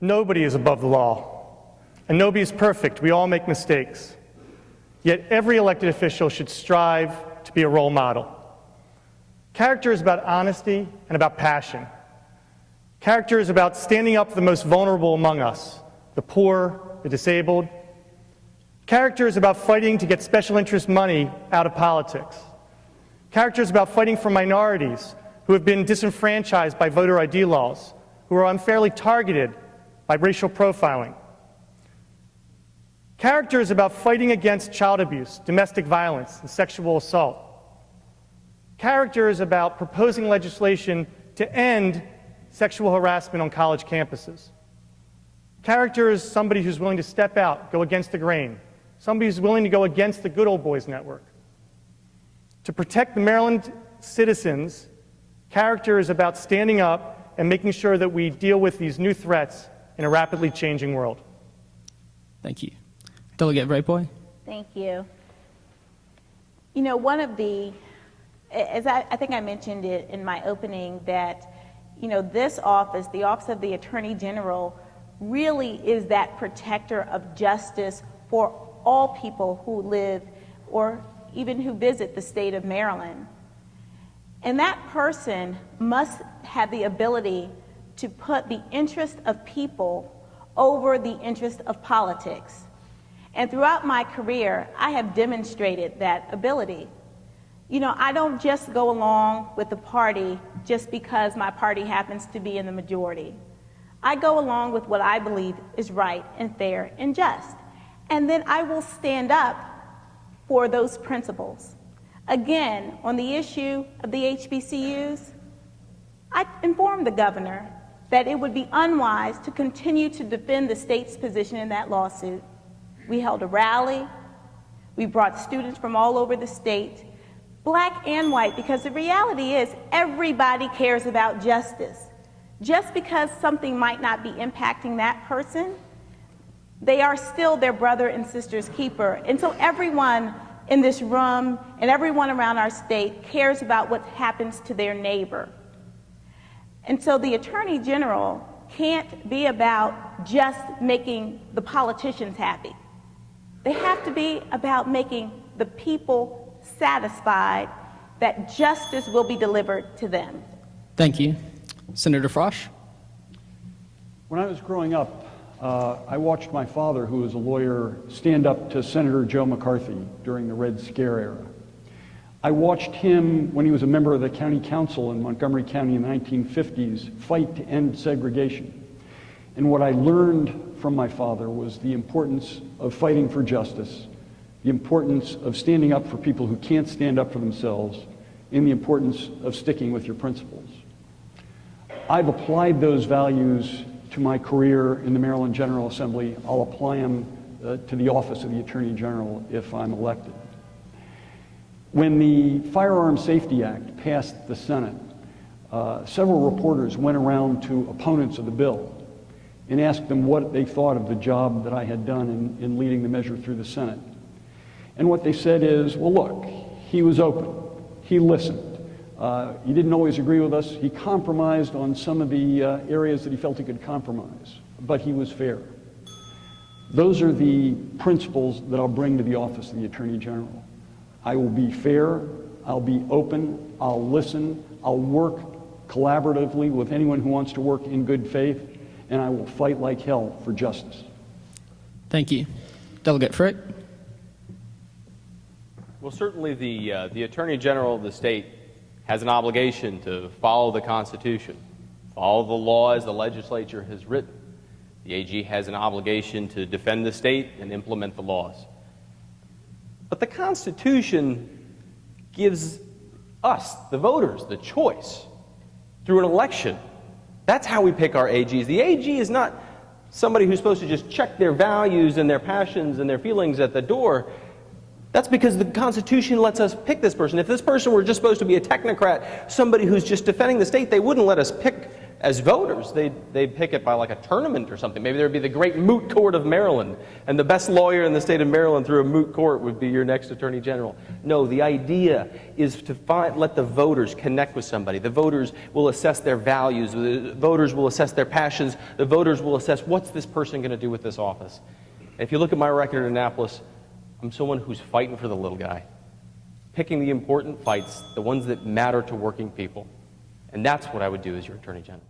Nobody is above the law, and nobody is perfect. We all make mistakes. Yet every elected official should strive to be a role model. Character is about honesty and about passion. Character is about standing up for the most vulnerable among us, the poor, the disabled. Character is about fighting to get special interest money out of politics. Character is about fighting for minorities who have been disenfranchised by voter ID laws, who are unfairly targeted by racial profiling. Character is about fighting against child abuse, domestic violence, and sexual assault. Character is about proposing legislation to end sexual harassment on college campuses. Character is somebody who's willing to step out, go against the grain, somebody who's willing to go against the good old boys network. To protect the Maryland citizens, character is about standing up and making sure that we deal with these new threats in a rapidly changing world. Thank you. Delegate Vraypoy. Thank you. You know, one of the, as I think I mentioned it in my opening, that, you know, this office, the Office of the Attorney General, really is that protector of justice for all people who live or even who visit the state of Maryland. And that person must have the ability to put the interest of people over the interest of politics. And throughout my career, I have demonstrated that ability. You know, I don't just go along with the party just because my party happens to be in the majority. I go along with what I believe is right and fair and just. And then I will stand up for those principles. Again, on the issue of the HBCUs, I informed the governor that it would be unwise to continue to defend the state's position in that lawsuit. We held a rally. We brought students from all over the state, black and white, because the reality is everybody cares about justice. Just because something might not be impacting that person, they are still their brother and sister's keeper. And so everyone in this room and everyone around our state cares about what happens to their neighbor. And so the Attorney General can't be about just making the politicians happy. They have to be about making the people satisfied that justice will be delivered to them. Thank you. Senator Frosch. When I was growing up, I watched my father, who was a lawyer, stand up to Senator Joe McCarthy during the Red Scare era. I watched him, when he was a member of the county council in Montgomery County in the 1950s, fight to end segregation. And what I learned from my father was the importance of fighting for justice, the importance of standing up for people who can't stand up for themselves, and the importance of sticking with your principles. I've applied those values to my career in the Maryland General Assembly. I'll apply them to the office of the Attorney General if I'm elected. When the Firearms Safety Act passed the Senate, several reporters went around to opponents of the bill and asked them what they thought of the job that I had done in leading the measure through the Senate. And what they said is, well, look, he was open, he listened. He didn't always agree with us. He compromised on some of the areas that he felt he could compromise, but he was fair. Those are the principles that I'll bring to the office of the Attorney General. I will be fair, I'll be open, I'll listen, I'll work collaboratively with anyone who wants to work in good faith, and I will fight like hell for justice. Thank you. Delegate Frick. Well, certainly the Attorney General of the state has an obligation to follow the Constitution, follow the laws the legislature has written. The AG has an obligation to defend the state and implement the laws. But the Constitution gives us, the voters, the choice through an election. That's how we pick our AGs. The AG is not somebody who's supposed to just check their values and their passions and their feelings at the door. That's because the Constitution lets us pick this person. If this person were just supposed to be a technocrat, somebody who's just defending the state, they wouldn't let us pick as voters, they'd pick it by like a tournament or something. Maybe there'd be the great moot court of Maryland, and the best lawyer in the state of Maryland through a moot court would be your next attorney general. No, the idea is to let the voters connect with somebody. The voters will assess their values. The voters will assess their passions. The voters will assess what's this person going to do with this office. And if you look at my record in Annapolis, I'm someone who's fighting for the little guy, picking the important fights, the ones that matter to working people. And that's what I would do as your Attorney General.